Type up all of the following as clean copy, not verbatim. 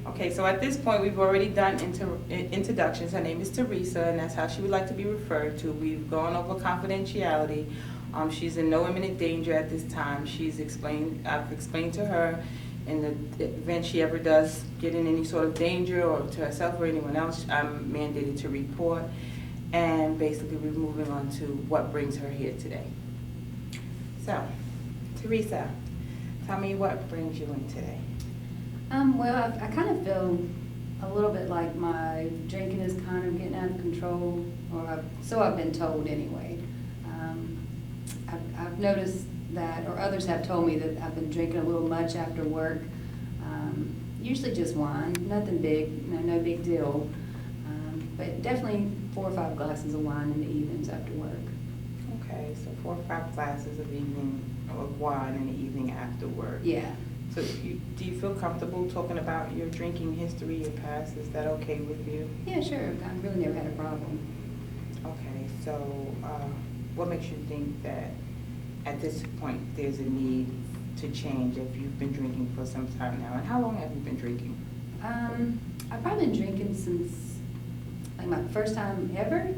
Okay, so at this point, we've already done introductions. Her name is Teresa, and that's how she would like to be referred to. We've gone over confidentiality. She's in no imminent danger at this time. I've explained to her in the event she ever does get in any sort of danger, or to herself or anyone else, I'm mandated to report. And basically, we're moving on to what brings her here today. So, Teresa, tell me what brings you in today. Well, I kind of feel a little bit like my drinking is kind of getting out of control, or so I've been told anyway. I've noticed that, or others have told me that I've been drinking a little much after work. Usually just wine, nothing big, no big deal. But definitely 4 or 5 glasses of wine in the evenings after work. Okay, so 4 or 5 glasses of wine in the evening after work. Yeah. So do you feel comfortable talking about your drinking history, your past? Is that okay with you? Yeah, sure. I've really never had a problem. Okay, so what makes you think that at this point there's a need to change if you've been drinking for some time now? And how long have you been drinking? I've probably been drinking since like my first time ever.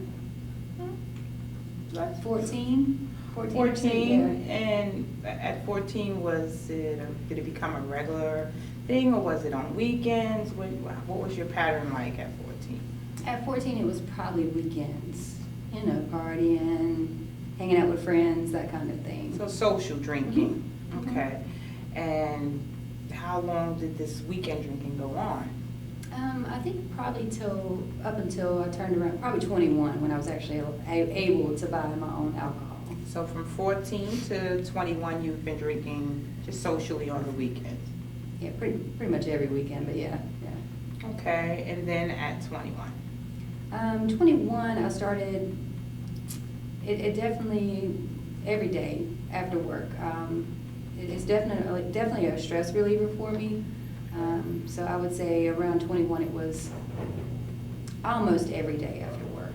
Like 14. 14, yeah. And at 14, did it become a regular thing, or was it on weekends? What was your pattern like at 14? At 14, it was probably weekends, partying, hanging out with friends, that kind of thing. So social drinking. Mm-hmm. Okay. And how long did this weekend drinking go on? I think probably up until I turned around, probably 21, when I was actually able to buy my own alcohol. So from 14 to 21, you've been drinking just socially on the weekends? Yeah, pretty much every weekend, but yeah. Okay, and then at 21? 21, I started, it definitely, every day after work. It's definitely a stress reliever for me. So I would say around 21, it was almost every day after work.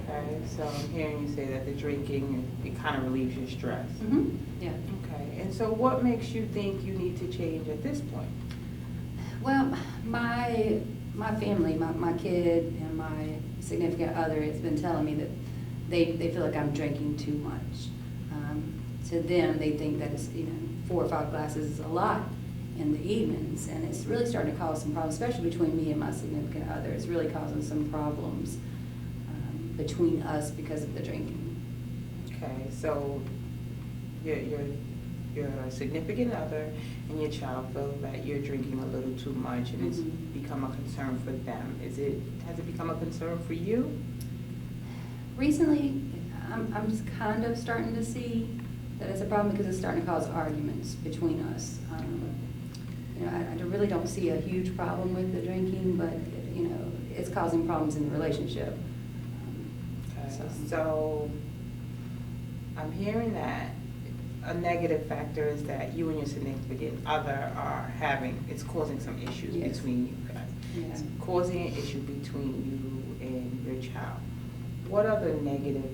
Okay, so I'm hearing you say that the drinking, it kind of relieves your stress. Mm-hmm. Yeah. Okay, and so what makes you think you need to change at this point? Well, my family, my kid and my significant other has been telling me that they feel like I'm drinking too much. To them, they think that it's 4 or 5 glasses is a lot in the evenings, and it's really starting to cause some problems, especially between me and my significant other. It's really causing some problems between us because of the drinking. Okay, so your significant other and your child feel that you're drinking a little too much, and it's become a concern for them. Has it become a concern for you? Recently, I'm just kind of starting to see that it's a problem because it's starting to cause arguments between us. I really don't see a huge problem with the drinking, but it's causing problems in the relationship. Okay. So I'm hearing that a negative factor is that you and your significant other are it's causing some issues between you guys. Yeah. It's causing an issue between you and your child. What other negative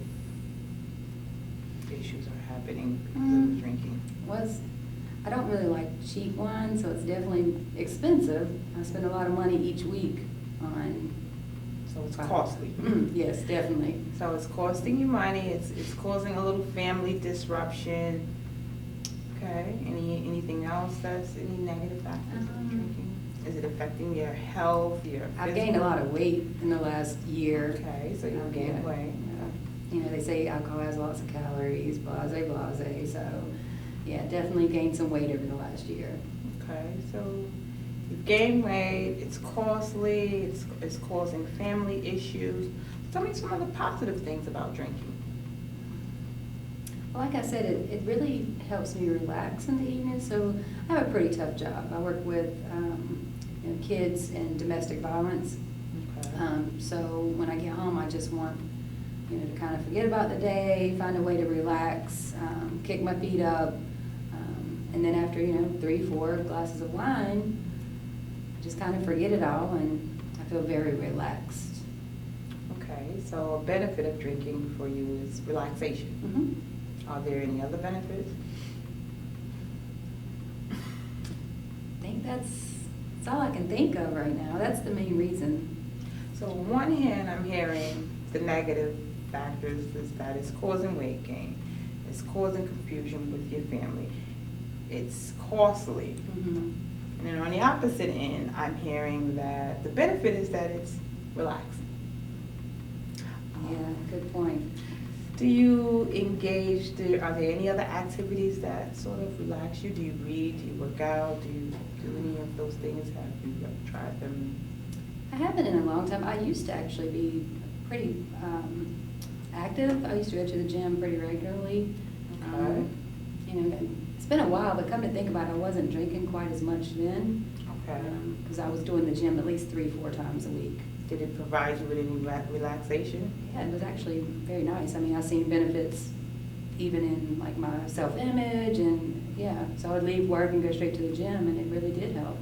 issues are happening because of the drinking? I don't really like cheap wine, so it's definitely expensive. I spend a lot of money each week on. So it's costly. Yes, definitely. So it's costing you money. It's causing a little family disruption. Okay. Anything else that's any negative factors of drinking? Is it affecting your health? I've gained a lot of weight in the last year. Okay, so you've gained weight. They say alcohol has lots of calories, blase. So, yeah, definitely gained some weight over the last year. Okay, so you've gained weight. It's costly. It's causing family issues. Tell me some of the positive things about drinking. Well, like I said, it really helps me relax in the evening. So I have a pretty tough job. I work with kids and domestic violence. Okay. So when I get home, I just want to kind of forget about the day, find a way to relax, kick my feet up, and then after 3-4 glasses of wine, I just kind of forget it all, and I feel very relaxed. Okay, so a benefit of drinking for you is relaxation. Mm-hmm. Are there any other benefits? I think that's That's all I can think of right now. That's the main reason. So on one hand, I'm hearing the negative factors is that it's causing weight gain. It's causing confusion with your family. It's costly. Mhm. And then on the opposite end, I'm hearing that the benefit is that it's relaxing. Yeah, good point. Do you engage, are there any other activities that sort of relax you? Do you read, do you work out, do you do any of those things? Have you tried them? I haven't in a long time. I used to actually be pretty active. I used to go to the gym pretty regularly. Okay. You know, it's been a while, but come to think about it, I wasn't drinking quite as much then. Okay. Because I was doing the gym at least 3-4 times a week. Did it provide you with any relaxation? Yeah, it was actually very nice. I mean, I've seen benefits even in like my self-image, and yeah, so I would leave work and go straight to the gym, and it really did help.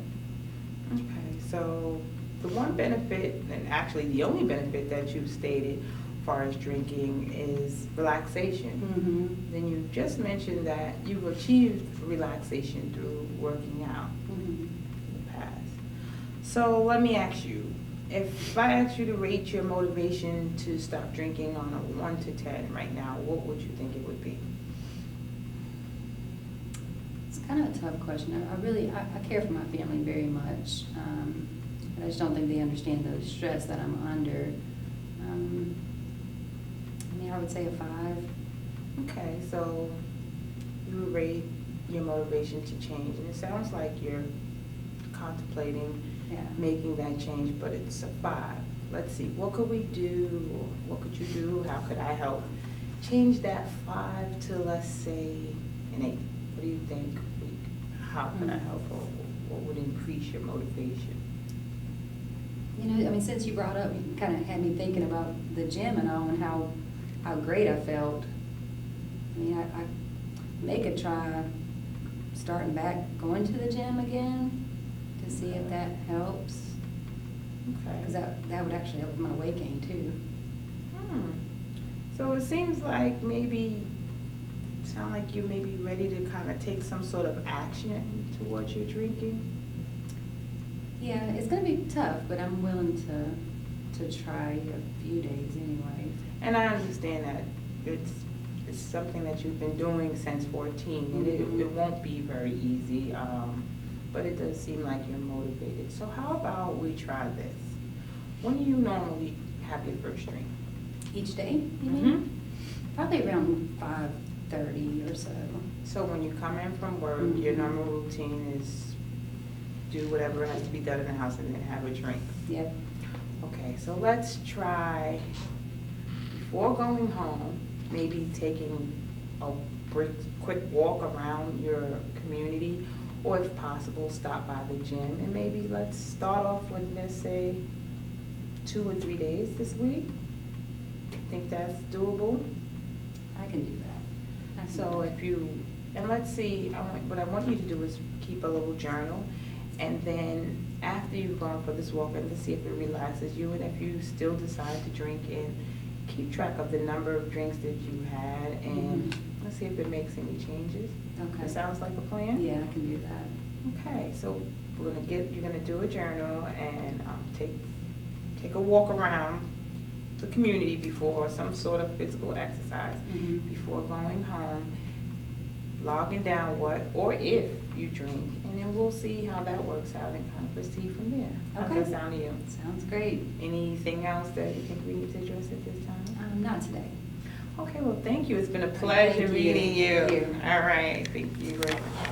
Okay, so the one benefit, and actually the only benefit that you stated as far as drinking is relaxation. Mm-hmm. Then you just mentioned that you've achieved relaxation through working out Mm-hmm. in the past. So let me ask you, if I asked you to rate your motivation to stop drinking on a 1 to 10 right now, what would you think it would be? It's kind of a tough question. I care for my family very much. But I just don't think they understand the stress that I'm under. I mean, I would say a 5. Okay, so you would rate your motivation to change, and it sounds like you're contemplating Yeah. making that change, but it's a 5. Let's see, what could we do, or what could you do, how could I help change that 5 to, let's say, an 8? What do you think, how could I help, or what would increase your motivation? You know, I mean, since you brought up, you kind of had me thinking about the gym and all, and how great I felt. I mean, I may could try starting back going to the gym again to see if that helps. Okay. Because that would actually help with my weight gain too. So it seems like sound like you may be ready to kind of take some sort of action towards your drinking. Yeah, it's going to be tough, but I'm willing to try a few days anyway. And I understand that it's something that you've been doing since 14, and it won't be very easy, but it does seem like you're motivated. So how about we try this? When do you normally have your first drink? Each day, you mean? Probably around 5:30 or so. So when you come in from work, your normal routine is do whatever has to be done in the house and then have a drink. Yep. Okay, so let's try, before going home, maybe taking a quick walk around your community, or if possible, stop by the gym, and maybe let's start off with, let's say, 2 or 3 days this week. Think that's doable? I can do that. So and let's see, what I want you to do is keep a little journal, and then after you've gone for this walk, and to see if it relaxes you, and if you still decide to drink, and keep track of the number of drinks that you had, and let's see if it makes any changes. Okay. That sounds like a plan? Yeah, I can do that. Okay, so you're gonna do a journal and take a walk around the community before some sort of physical exercise, before going home, logging down what or if you drink, and then we'll see how that works out and kind of proceed from there. How Okay. does that sound to you? Sounds great. Anything else that you think we need to address at this time? Not today. Okay, well, thank you. It's been a pleasure Thank you. meeting you. Thank you. All right, thank you very much.